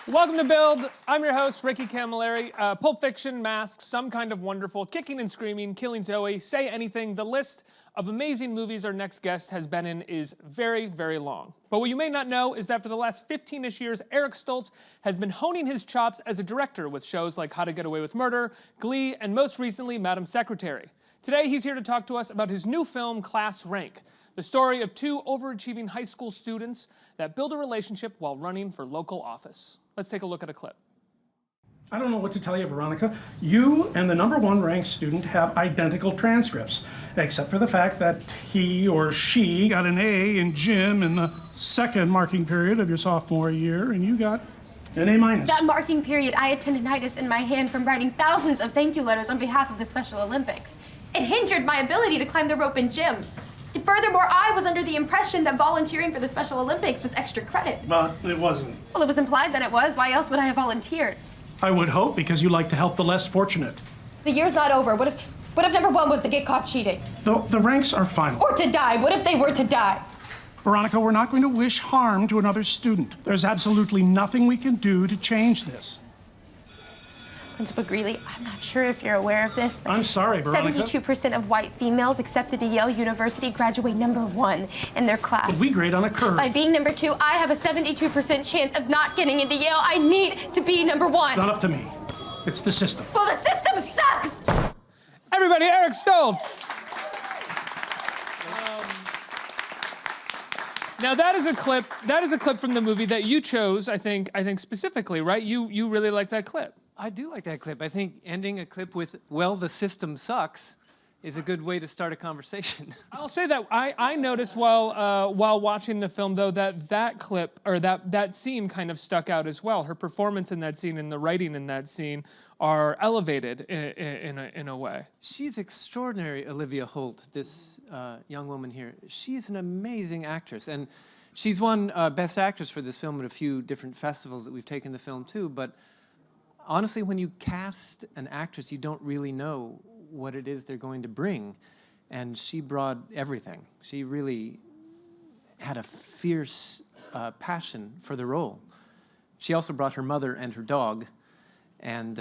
Welcome to Build. I'm your host, Ricky Camilleri. Pulp Fiction, Masks, Some Kind of Wonderful, Kicking and Screaming, Killing Zoe, Say Anything. The list of amazing movies our next guest has been in is very, very long. But what you may not know is that for the last 15-ish years, Eric Stoltz has been honing his chops as a director with shows like How to Get Away with Murder, Glee, and most recently, Madam Secretary. Today, he's here to talk to us about his new film, Class Rank, the story of two overachieving high school students that build a relationship while running for local office. Let's take a look at a clip. I don't know what to tell you, Veronica. You and the #1 ranked student have identical transcripts, except for the fact that he or she got an A in gym in the second marking period of your sophomore year, and you got an A-. That marking period, I had tendinitis in my hand from writing thousands of thank you letters on behalf of the Special Olympics. It hindered my ability to climb the rope in gym. Furthermore, I was under the impression that volunteering for the Special Olympics was extra credit. But it wasn't. Well, it was implied that it was. Why else would I have volunteered? I would hope because you like to help the less fortunate. The year's not over. What if #1 was to get caught cheating? The ranks are final. Or to die. What if they were to die? Veronica, we're not going to wish harm to another student. There's absolutely nothing we can do to change this. Principal Greeley, I'm not sure if you're aware of this, but I'm sorry, Veronica. 72% of white females accepted to Yale University graduate #1 in their class. But we grade on a curve. By being #2, I have a 72% chance of not getting into Yale. I need to be #1. Not up to me. It's the system. Well, the system sucks! Everybody, Eric Stoltz. Now that is a clip. That is a clip from the movie that you chose. I think specifically, right? You really like that clip. I do like that clip. I think ending a clip with, well, the system sucks, is a good way to start a conversation. I'll say that I noticed while watching the film, though, that clip, or that scene kind of stuck out as well. Her performance in that scene and the writing in that scene are elevated in a way. She's extraordinary, Olivia Holt, this young woman here. She's an amazing actress, and she's won Best Actress for this film at a few different festivals that we've taken the film to, but honestly, when you cast an actress, you don't really know what it is they're going to bring. And she brought everything. She really had a fierce passion for the role. She also brought her mother and her dog. And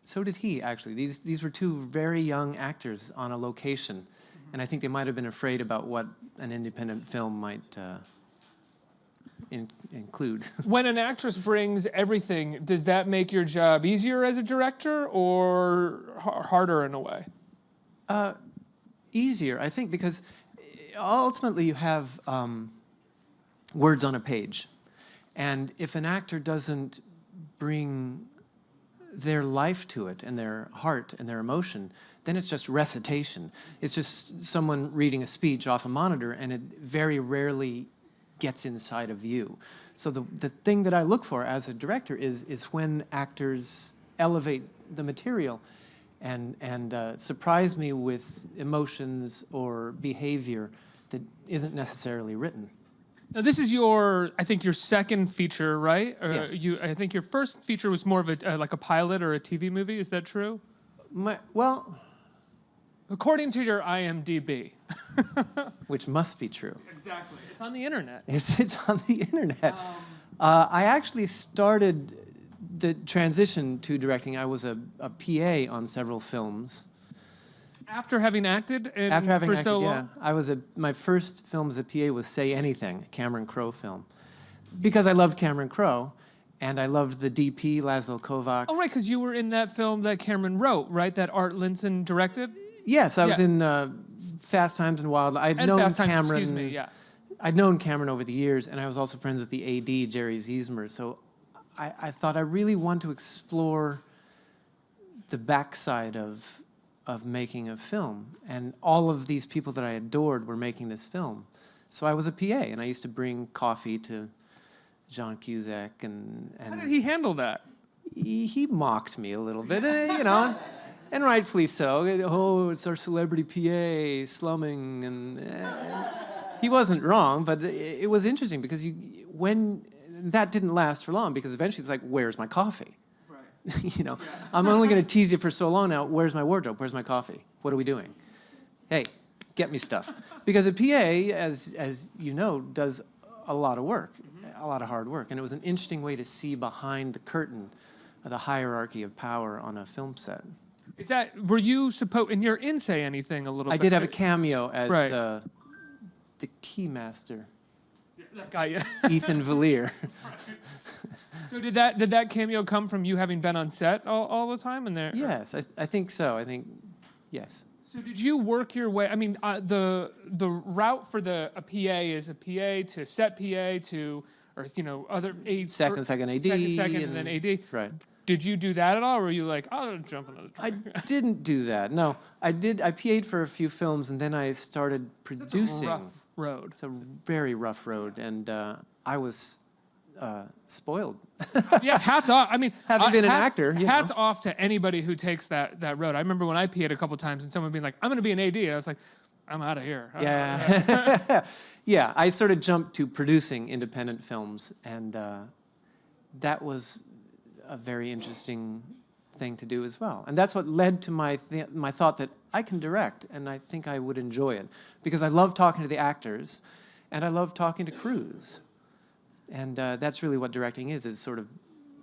so did he, actually. These were two very young actors on a location. And I think they might have been afraid about what an independent film might include. When an actress brings everything, does that make your job easier as a director or harder in a way? Easier, I think, because ultimately you have words on a page. And if an actor doesn't bring their life to it and their heart and their emotion, then it's just recitation. It's just someone reading a speech off a monitor, and it very rarely gets inside of you. So the thing that I look for as a director is when actors elevate the material and surprise me with emotions or behavior that isn't necessarily written. Now this is I think your second feature, right? Yes. I think your first feature was more of like a pilot or a TV movie. Is that true? Well, according to your IMDb. which must be true. Exactly. It's on the internet. It's on the internet. I actually started the transition to directing. I was a PA on several films. After having acted for so long? Yeah. My first film as a PA was Say Anything, a Cameron Crowe film. Because I loved Cameron Crowe, and I loved the DP, Laszlo Kovacs. Oh, right, because you were in that film that Cameron wrote, right? That Art Linson directed? Yes, I was in Fast Times and Wild. I'd known Cameron. I'd known Cameron over the years, and I was also friends with the AD, Jerry Ziesmer. So I thought I really want to explore the backside of making a film, and all of these people that I adored were making this film. So I was a PA, and I used to bring coffee to John Cusack, and how did he handle that? He mocked me a little bit, you know. And rightfully so. Oh, it's our celebrity PA slumming, and he wasn't wrong, but it was interesting because when that didn't last for long, because eventually it's like, where's my coffee? Right. You know, I'm only going to tease you for so long now. Where's my wardrobe? Where's my coffee? What are we doing? Hey, get me stuff. Because a PA, as you know, does a lot of work. a lot of hard work. And it was an interesting way to see behind the curtain of the hierarchy of power on a film set. Is that, were you supposed, and you're in Say Anything a little bit. I did have a cameo as Right. The keymaster, That guy, yeah. Ethan Valier. So did that cameo come from you having been on set all the time? And there? Yes, I think so. I think, yes. So did you work your way? I mean, the route for a PA is a PA to set PA to, or you know, other AD. Second AD. And then AD. Right. Did you do that at all, or were you like, I'll jump another I track? didn't do that. No, I did. I PA'd for a few films, and then I started That's producing. a rough road. It's a very rough road, and I was spoiled. Yeah, hats off. I mean, Having been an hats- actor, you hats know. off to anybody who takes that road. I remember when I PA'd a couple times and someone being like, I'm going to be an AD. And I was like, I'm out of here. Yeah. Yeah, I sort of jumped to producing independent films, and that was a very interesting thing to do as well. And that's what led to my thought that I can direct, and I think I would enjoy it. Because I love talking to the actors, and I love talking to crews. And that's really what directing is sort of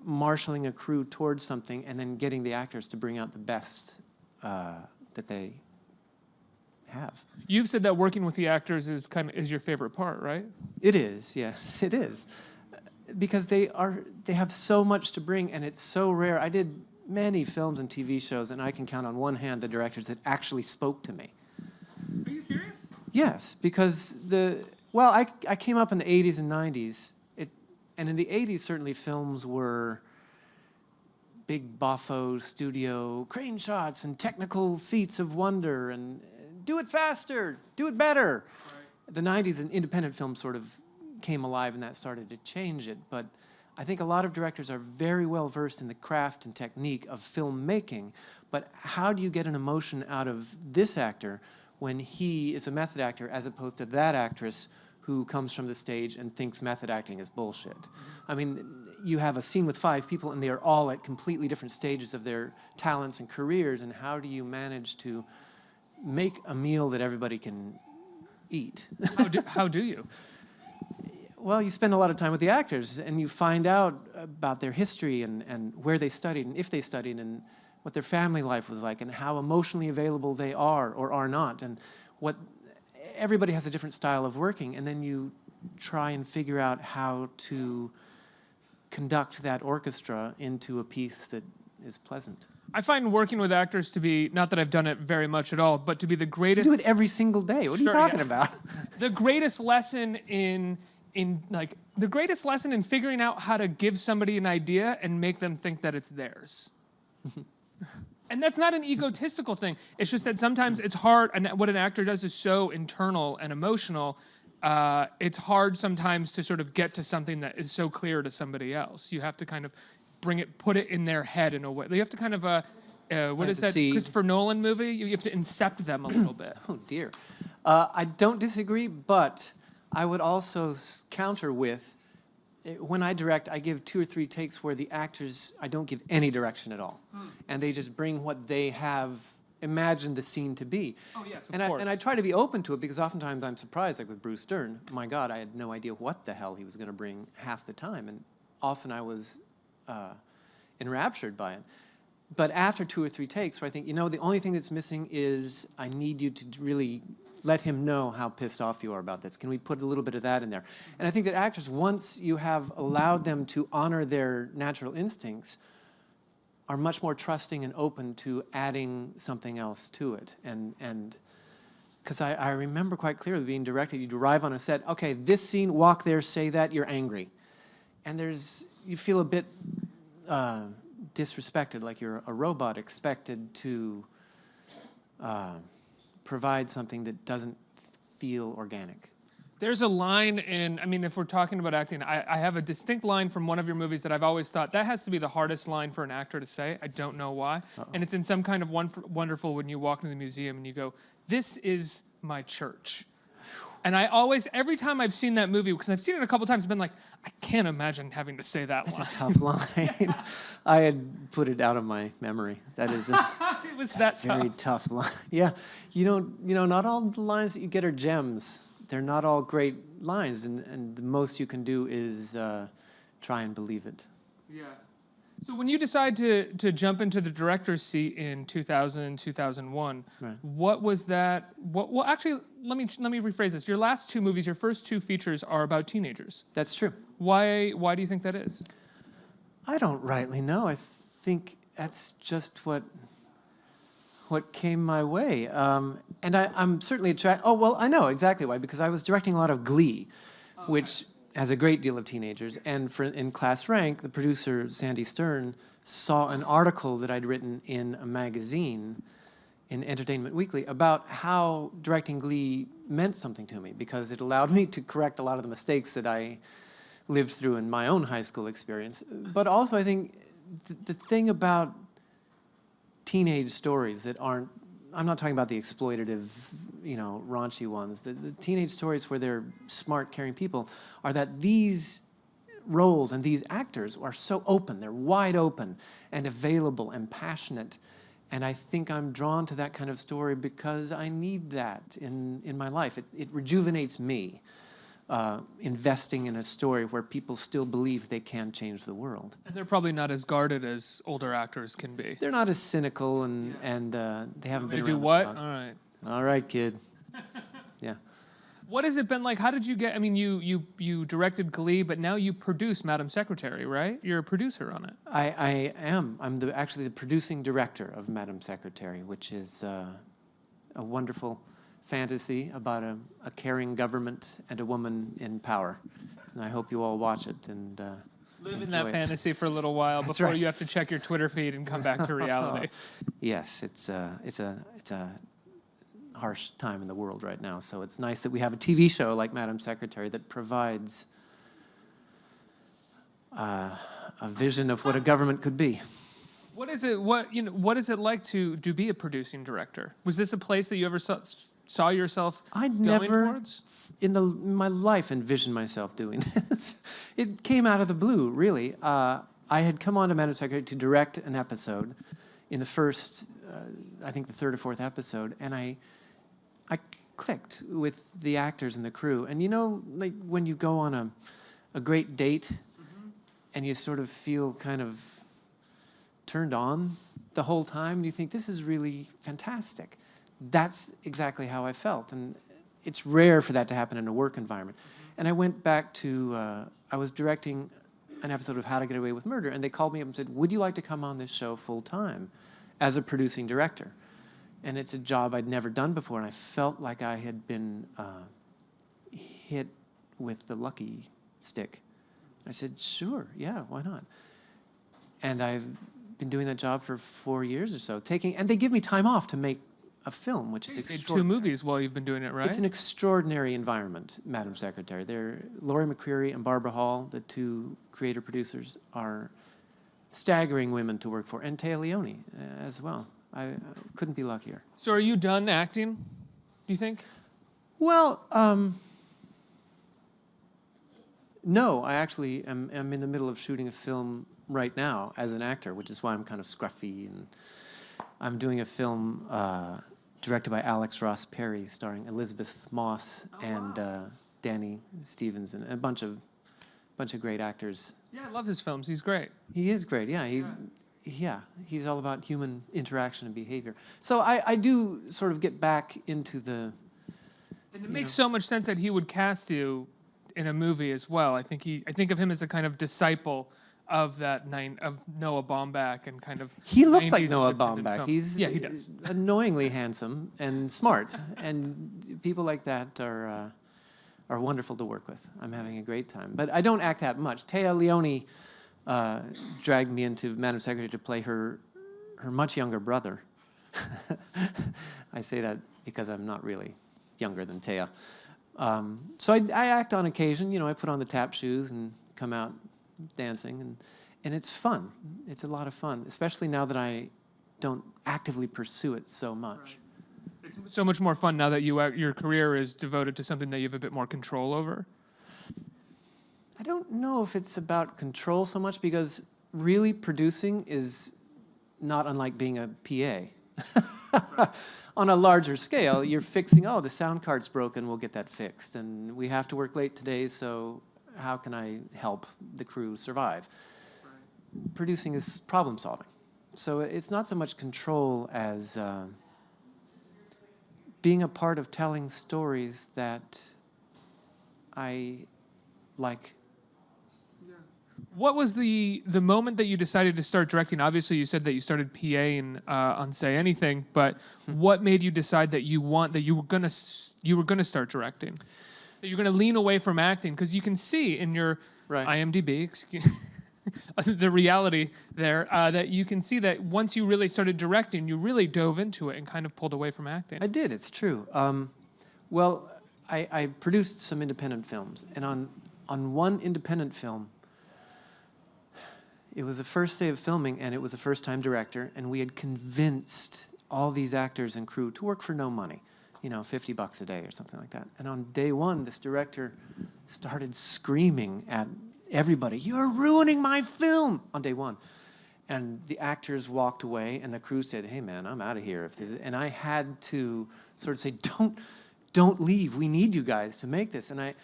marshaling a crew towards something and then getting the actors to bring out the best that they have. You've said that working with the actors is your favorite part, right? It is, yes, it is. Because they have so much to bring, and it's so rare. I did many films and TV shows, and I can count on one hand the directors that actually spoke to me. Are you serious? Yes, because I came up in the 80s and 90s, and in the 80s certainly films were big boffo studio crane shots and technical feats of wonder and do it faster, do it better. Right. The 90s and independent film sort of came alive, and that started to change it. But I think a lot of directors are very well versed in the craft and technique of filmmaking, but how do you get an emotion out of this actor when he is a method actor as opposed to that actress who comes from the stage and thinks method acting is bullshit? I mean, you have a scene with 5 people and they are all at completely different stages of their talents and careers, and how do you manage to make a meal that everybody can eat? How do you? Well, you spend a lot of time with the actors, and you find out about their history and where they studied and if they studied and what their family life was like and how emotionally available they are or are not, and what everybody has a different style of working, and then you try and figure out how to conduct that orchestra into a piece that is pleasant. I find working with actors to be, not that I've done it very much at all, but to be the greatest... You do it every single day. What are you talking about? The greatest lesson in figuring out how to give somebody an idea and make them think that it's theirs. And that's not an egotistical thing. It's just that sometimes it's hard, and what an actor does is so internal and emotional. It's hard sometimes to sort of get to something that is so clear to somebody else. You have to kind of put it in their head in a way. You have to kind of, what is that Christopher Nolan movie? You have to incept them a little bit. Oh, dear. I don't disagree, but I would also counter with, when I direct, I give 2 or 3 takes where the actors, I don't give any direction at all. And they just bring what they have imagined the scene to be. Oh, yes, of and course. And I try to be open to it, because oftentimes I'm surprised, like with Bruce Dern. My God, I had no idea what the hell he was going to bring half the time. And often I was enraptured by it. But after 2 or 3 takes, where I think, the only thing that's missing is I need you to really let him know how pissed off you are about this. Can we put a little bit of that in there? And I think that actors, once you have allowed them to honor their natural instincts, are much more trusting and open to adding something else to it. And because I remember quite clearly being directed, you'd arrive on a set, okay, this scene, walk there, say that, you're angry. And you feel a bit disrespected, like you're a robot expected to provide something that doesn't feel organic. There's a line if we're talking about acting, I have a distinct line from one of your movies that I've always thought, that has to be the hardest line for an actor to say. I don't know why. Uh-oh. And it's in Some Kind of Wonderful, when you walk into the museum and you go, "This is my church." And I always, every time I've seen that movie, because I've seen it a couple times, I've been like, I can't imagine having to say that line. That's a tough line. I had put it out of my memory. That is a it was that very tough line. Yeah, not all the lines that you get are gems. they're not all great lines, and the most you can do is try and believe it. Yeah. So when you decide to jump into the director's seat in 2000, 2001, Right. what was that? Well, actually, let me rephrase this. Your last two movies, your first two features, are about teenagers. That's true. Why do you think that is? I don't rightly know. I think that's just what came my way. And I'm certainly attracted. Oh, well, I know exactly why, because I was directing a lot of Glee, which has a great deal of teenagers. And in Class Rank, the producer, Sandy Stern, saw an article that I'd written in a magazine, in Entertainment Weekly, about how directing Glee meant something to me, because it allowed me to correct a lot of the mistakes that I lived through in my own high school experience. But also, I think the thing about teenage stories that aren't, I'm not talking about the exploitative, raunchy ones. The teenage stories where they're smart, caring people are that these roles and these actors are so open. They're wide open and available and passionate. And I think I'm drawn to that kind of story because I need that in my life. It rejuvenates me, investing in a story where people still believe they can change the world. And they're probably not as guarded as older actors can be. They're not as cynical, and they haven't been They do around the what? block. All right. All right, kid. Yeah. What has it been like? How did you get? I mean, you directed Glee, but now you produce Madam Secretary, right? You're a producer on it. I am. I'm actually the producing director of Madam Secretary, which is a wonderful fantasy about a caring government and a woman in power. And I hope you all watch it and Live in that enjoy it. fantasy for a little while before right. you have to check your Twitter feed and come back to reality. Yes, it's a harsh time in the world right now. So it's nice that we have a TV show like Madam Secretary that provides a vision of what a government could be. What is it? What is it like to be a producing director? Was this a place that you ever saw yourself I'd going never towards? in my life envisioned myself doing this. It came out of the blue, really. I had come on to Madam Secretary to direct an episode in the first, I think the third or fourth episode, and I clicked with the actors and the crew. And like when you go on a great date and you sort of feel kind of turned on the whole time, and you think, this is really fantastic. That's exactly how I felt. And it's rare for that to happen in a work environment. And I went back to, I was directing an episode of How to Get Away with Murder, and they called me up and said, would you like to come on this show full time as a producing director? And it's a job I'd never done before, and I felt like I had been hit with the lucky stick. I said, sure, yeah, why not? And I've been doing that job for 4 years or so, and they give me time off to make a film, which is You made extraordinary. 2 movies while you've been doing it, right? It's an extraordinary environment, Madam Secretary. Laurie McCreary and Barbara Hall, the 2 creator-producers, are staggering women to work for, and Téa Leoni as well. I couldn't be luckier. So are you done acting, do you think? Well, no, I actually am in the middle of shooting a film right now as an actor, which is why I'm kind of scruffy. And I'm doing a film directed by Alex Ross Perry, starring Elizabeth Moss and Danny Stevens and a bunch of great actors. Yeah, I love his films. He's great. He is great, yeah. He's all about human interaction and behavior. So I do sort of get back into the... And it makes so much sense that he would cast you in a movie as well. I think of him as a kind of disciple of Noah Baumbach and kind of... He looks like 90s Noah independent Baumbach. film. He does. does. Annoyingly handsome and smart. And people like that are wonderful to work with. I'm having a great time. But I don't act that much. Téa Leoni dragged me into Madam Secretary to play her much younger brother. I say that because I'm not really younger than Téa. So I act on occasion. I put on the tap shoes and come out dancing, and it's fun. It's a lot of fun, especially now that I don't actively pursue it so much. Right. It's so much more fun now that your career is devoted to something that you have a bit more control over. I don't know if it's about control so much, because really producing is not unlike being a PA. On a larger scale, you're fixing, oh, the sound card's broken, we'll get that fixed. And we have to work late today, so how can I help the crew survive? Right. Producing is problem solving. So it's not so much control as being a part of telling stories that I like. What was the moment that you decided to start directing? Obviously, you said that you started PAing on Say Anything, but what made you decide that you were gonna start directing? That you're gonna lean away from acting? Because you can see in your IMDb, the reality there, that you can see that once you really started directing, you really dove into it and kind of pulled away from acting. I did. It's true. Well, I produced some independent films, and on one independent film. It was the first day of filming, and it was a first-time director, and we had convinced all these actors and crew to work for no money, you know, $50 a day or something like that. And on day one, this director started screaming at everybody, "You're ruining my film!" on day one. And the actors walked away, and the crew said, "Hey, man, I'm out of here." And I had to sort of say, don't leave. We need you guys to make this. And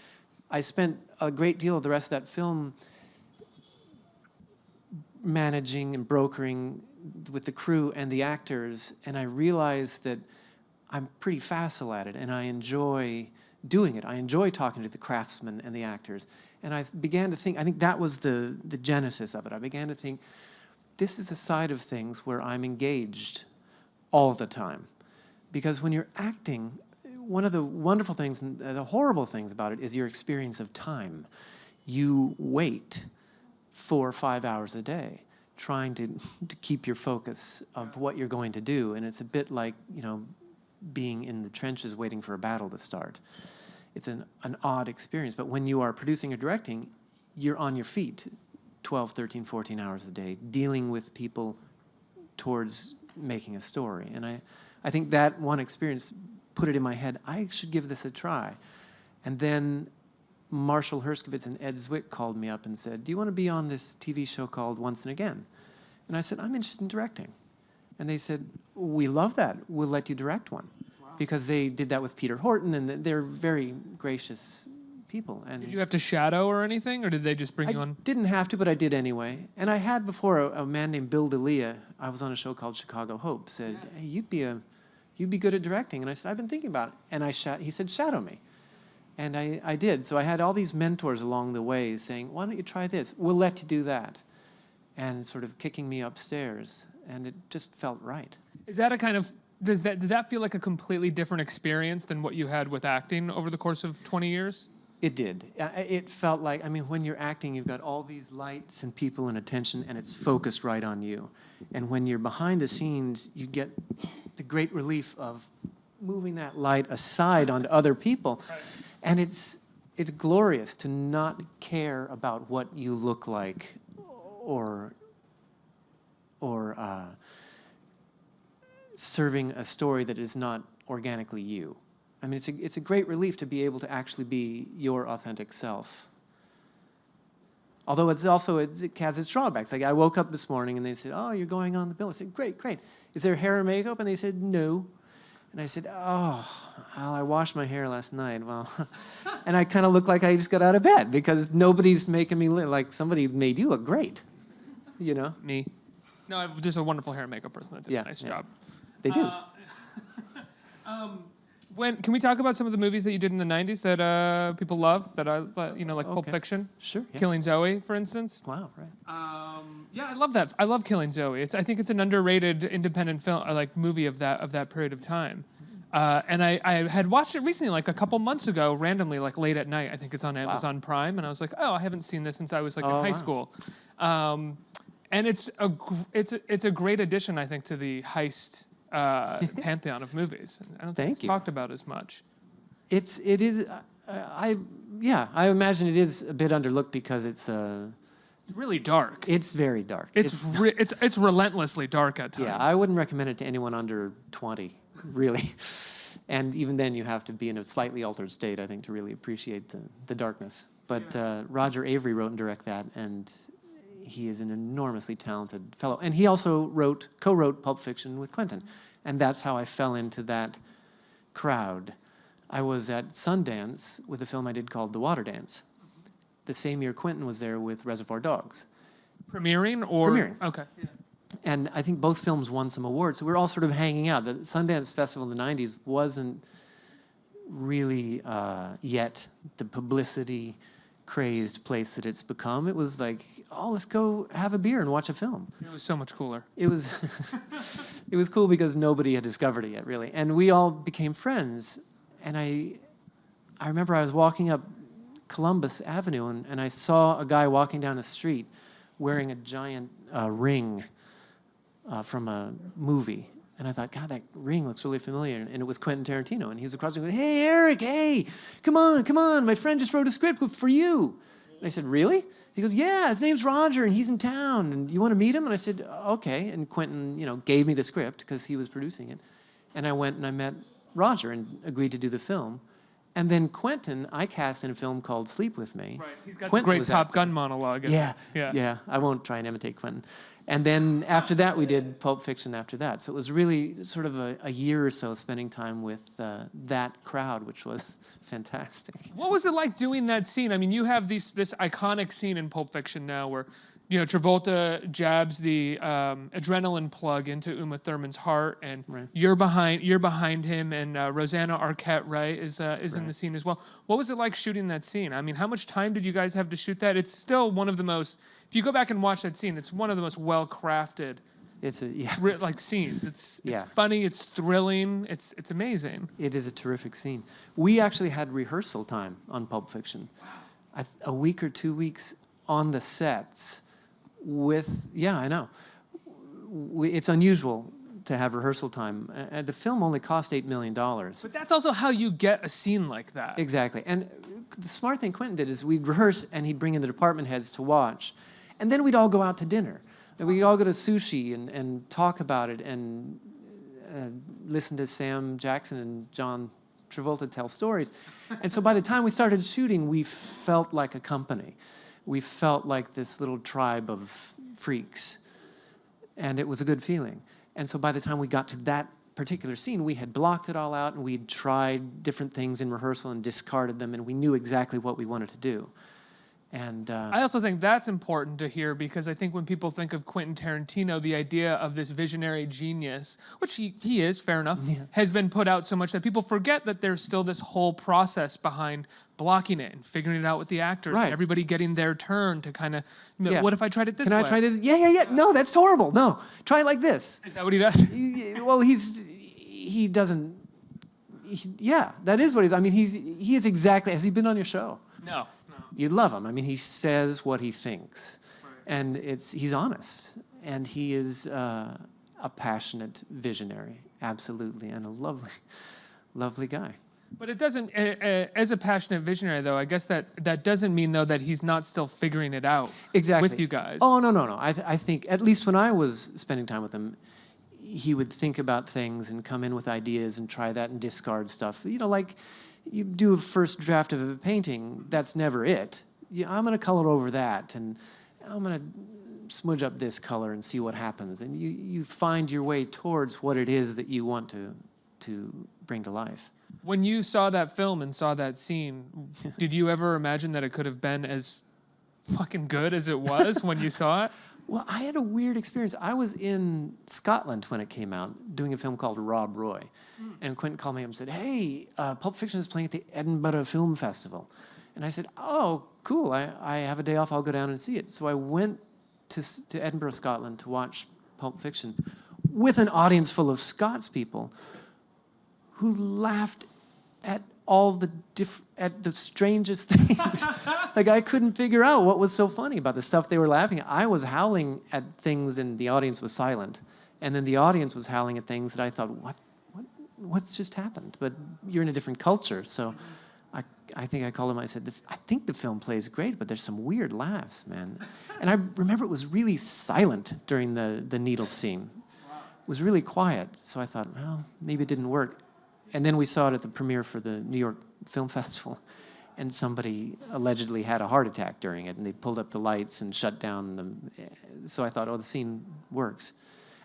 I spent a great deal of the rest of that film managing and brokering with the crew and the actors, and I realized that I'm pretty facile at it, and I enjoy doing it. I enjoy talking to the craftsmen and the actors, and I began to think, I think that was the genesis of it. I began to think, this is a side of things where I'm engaged all the time, because when you're acting, one of the wonderful things, the horrible things about it is your experience of time. You wait 4 or 5 hours a day, trying to keep your focus of what you're going to do. And it's a bit like, you know, being in the trenches waiting for a battle to start. It's an odd experience. But when you are producing or directing, you're on your feet 12, 13, 14 hours a day, dealing with people towards making a story. And I think that one experience put it in my head, I should give this a try. And then Marshall Herskovitz and Ed Zwick called me up and said, "Do you want to be on this TV show called Once and Again?" And I said, "I'm interested in directing." And they said, "We love that. We'll let you direct one." Wow. Because they did that with Peter Horton, and they're very gracious people. And did you have to shadow or anything, or did they just bring you on? I didn't have to, but I did anyway. And I had before a man named Bill D'Elia, I was on a show called Chicago Hope, said, "Hey, you'd be good at directing." And I said, "I've been thinking about it." And he said, "Shadow me." And I did. So I had all these mentors along the way saying, "Why don't you try this? We'll let you do that." And sort of kicking me upstairs. And it just felt right. Is that a kind of, did that feel like a completely different experience than what you had with acting over the course of 20 years? It did. It felt like, I mean, when you're acting, you've got all these lights and people and attention, and it's focused right on you. And when you're behind the scenes, you get the great relief of moving that light aside onto other people. Right. And it's glorious to not care about what you look like or serving a story that is not organically you. I mean, it's a great relief to be able to actually be your authentic self. Although it has its drawbacks. Like I woke up this morning and they said, "Oh, you're going on the bill." I said, "Great, great. Is there hair and makeup?" And they said, "No." And I said, "Oh, well, I washed my hair last night." Well, and I kind of look like I just got out of bed because nobody's making me look like somebody made you look great, you know? Me. No, I'm just a wonderful hair and makeup person that did a nice job. They do. Can we talk about some of the movies that you did in the 90s that people love, that like Pulp Fiction? Sure. Yeah. Killing Zoe, for instance. Wow, right. Yeah, I love that. I love Killing Zoe. I think it's an underrated independent film, movie of that period of time. And I had watched it recently, like a couple months ago, randomly, like late at night. I think it's on Amazon Prime, and I was like, "Oh, I haven't seen this since I was like in high school." And it's a great addition, I think, to the heist pantheon of movies. I don't think it's talked about as much. It is. I imagine it is a bit underlooked because it's really dark. It's very dark. It's relentlessly dark at times. Yeah, I wouldn't recommend it to anyone under 20, really. And even then, you have to be in a slightly altered state, I think, to really appreciate the darkness. But Roger Avery wrote and directed that, and he is an enormously talented fellow. And he also co-wrote Pulp Fiction with Quentin. And that's how I fell into that crowd. I was at Sundance with a film I did called The Water Dance. The same year Quentin was there with Reservoir Dogs. Premiering or? Premiering. Okay. And I think both films won some awards. So we were all sort of hanging out. The Sundance Festival in the 90s wasn't really yet the publicity-crazed place that it's become. It was like, oh, let's go have a beer and watch a film. It was so much cooler. It was, it was cool because nobody had discovered it yet, really. And we all became friends. And I remember I was walking up Columbus Avenue, and I saw a guy walking down the street wearing a giant ring from a movie. And I thought, God, that ring looks really familiar. And it was Quentin Tarantino. And he was across the room going, hey, Eric, hey, come on. My friend just wrote a script for you. And I said, really? He goes, yeah, his name's Roger, and he's in town. And you want to meet him? And I said, okay. And Quentin, gave me the script because he was producing it. And I went and I met Roger and agreed to do the film. And then Quentin, I cast in a film called Sleep With Me. Right, he's got Quentin the great Top Gun monologue. Yeah, I won't try and imitate Quentin. And then after that, we did Pulp Fiction after that. So it was really sort of a year or so spending time with that crowd, which was fantastic. What was it like doing that scene? I mean, you have this iconic scene in Pulp Fiction now where, Travolta jabs the adrenaline plug into Uma Thurman's heart, and Right. you're behind him, and Rosanna Arquette, right, is in the scene as well. What was it like shooting that scene? I mean, how much time did you guys have to shoot that? It's still one of the most. If you go back and watch that scene, it's one of the most well-crafted. It's scenes. It's Yeah. funny. It's thrilling. It's amazing. It is a terrific scene. We actually had rehearsal time on Pulp Fiction. Wow. A week or 2 weeks on the sets with, I know. It's unusual to have rehearsal time. And the film only cost $8 million. But that's also how you get a scene like that. Exactly. And the smart thing Quentin did is we'd rehearse and he'd bring in the department heads to watch. And then we'd all go out to dinner. And we'd all go to sushi and talk about it and listen to Sam Jackson and John Travolta tell stories. And so by the time we started shooting, we felt like a company. We felt like this little tribe of freaks. And it was a good feeling. And so by the time we got to that particular scene, we had blocked it all out and we'd tried different things in rehearsal and discarded them, and we knew exactly what we wanted to do. And I also think that's important to hear, because I think when people think of Quentin Tarantino, the idea of this visionary genius, which he is, fair enough, has been put out so much that people forget that there's still this whole process behind blocking it and figuring it out with the actors, Right. and everybody getting their turn to kind of, what if I tried it this way? Can I try this? Yeah. No, that's horrible. No, try it like this. Is that what he does? Well, he doesn't. That is what he's. I mean, he is exactly. Has he been on your show? No. You'd love him. I mean, he says what he thinks, Right. and he's honest, and he is a passionate visionary, absolutely, and a lovely guy. But it doesn't, as a passionate visionary, though, I guess that doesn't mean, though, that he's not still figuring it out Exactly. with you guys. Oh, no. I think, at least when I was spending time with him, he would think about things and come in with ideas and try that and discard stuff. Like you do a first draft of a painting, that's never it. I'm going to color over that, and I'm going to smudge up this color and see what happens. And you find your way towards what it is that you want to bring to life. When you saw that film and saw that scene, did you ever imagine that it could have been as fucking good as it was when you saw it? Well, I had a weird experience. I was in Scotland when it came out, doing a film called Rob Roy. And Quentin called me up and said, hey, Pulp Fiction is playing at the Edinburgh Film Festival. And I said, oh, cool. I have a day off. I'll go down and see it. So I went to Edinburgh, Scotland to watch Pulp Fiction with an audience full of Scots people who laughed at all at the strangest things. Like, I couldn't figure out what was so funny about the stuff they were laughing at. I was howling at things and the audience was silent. And then the audience was howling at things that I thought, what's just happened? But you're in a different culture. So I think I called him, I said, I think the film plays great, but there's some weird laughs, man. And I remember it was really silent during the needle scene. It was really quiet. So I thought, well, maybe it didn't work. And then we saw it at the premiere for the New York Film Festival. and somebody allegedly had a heart attack during it, and they pulled up the lights and shut down the. So I thought, oh, the scene works.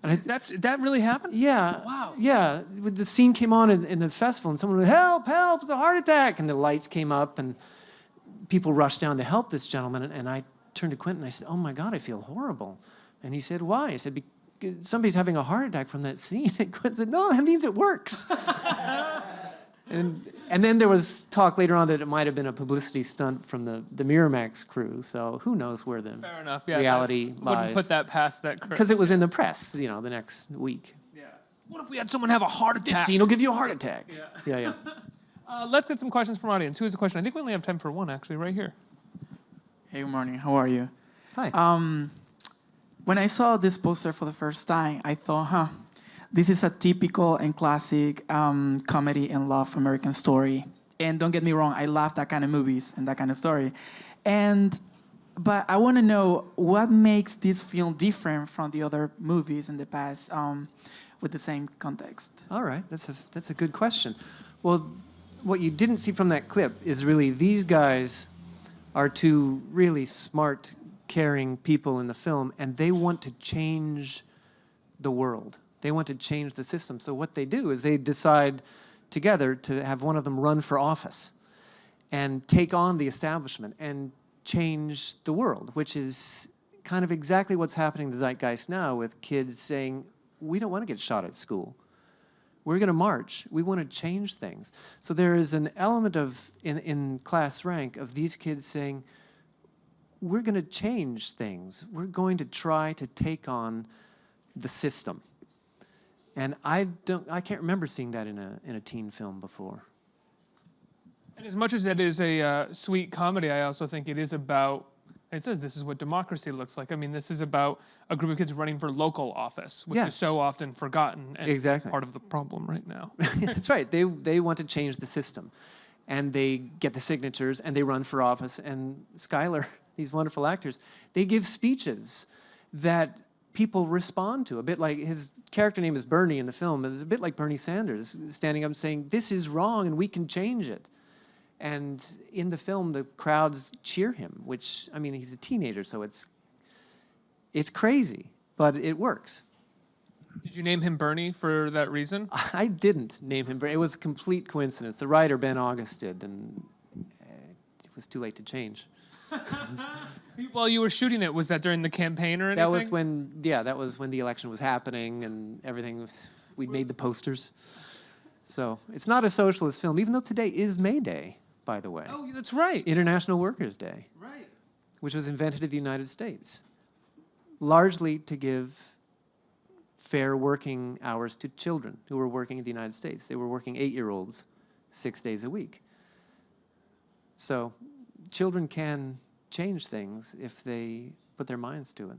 And That really happened? yeah, Wow. yeah. The scene came on in the festival, and someone went, "Help! Help! The heart attack!" And the lights came up, and people rushed down to help this gentleman. And I turned to Quentin and I said, "Oh my God, I feel horrible." And he said, "Why?" I said, "Because somebody's having a heart attack from that scene." And Quentin said, "No, that means it works." And then there was talk later on that it might have been a publicity stunt from the Miramax crew. So who knows where the Fair enough. Yeah, reality lies. Wouldn't put that past that crew. Because it was in the press, the next week. Yeah. What if we had someone have a heart attack? This scene will give you a heart attack. Yeah. Let's get some questions from our audience. Who has a question? I think we only have time for one, actually, right here. Hey, good morning. How are you? Hi. When I saw this poster for the first time, I thought, this is a typical and classic comedy and love American story. And don't get me wrong, I love that kind of movies and that kind of story. But I want to know what makes this film different from the other movies in the past with the same context. All right, that's a good question. Well, what you didn't see from that clip is really these guys are two really smart, caring people in the film, and they want to change the world. They want to change the system. So what they do is they decide together to have one of them run for office and take on the establishment and change the world, which is kind of exactly what's happening in the zeitgeist now with kids saying, we don't want to get shot at school. We're going to march. We want to change things. So there is an element of, in class rank, of these kids saying, we're going to change things. We're going to try to take on the system. And I can't remember seeing that in a teen film before. And as much as it is a sweet comedy, I also think it is about, it says this is what democracy looks like. I mean, this is about a group of kids running for local office, which is so often forgotten and exactly part of the problem right now. That's right. They want to change the system. And they get the signatures and they run for office. And Skylar, these wonderful actors, they give speeches that people respond to. A bit like his character name is Bernie in the film. It's a bit like Bernie Sanders standing up and saying, this is wrong and we can change it. And in the film, the crowds cheer him, which, I mean, he's a teenager, so it's crazy, but it works. Did you name him Bernie for that reason? I didn't name him Bernie. It was a complete coincidence. The writer, Ben August, did, and it was too late to change. While you were shooting it, was that during the campaign or anything? That was when the election was happening and everything. We'd made the posters. So it's not a socialist film, even though today is May Day, by the way. Oh, that's right. International Workers' Day. Right. Which was invented in the United States, largely to give fair working hours to children who were working in the United States. They were working 8-year-olds 6 days a week. So children can change things if they put their minds to it.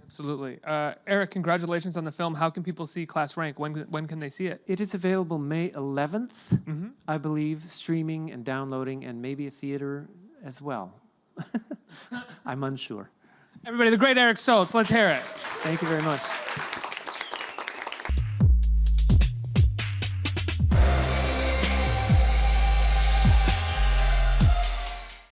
Absolutely. Eric, congratulations on the film. How can people see Class Rank? When can they see it? It is available May 11th, I believe, streaming and downloading, and maybe a theater as well. I'm unsure. Everybody, the great Eric Stoltz. Let's hear it. Thank you very much.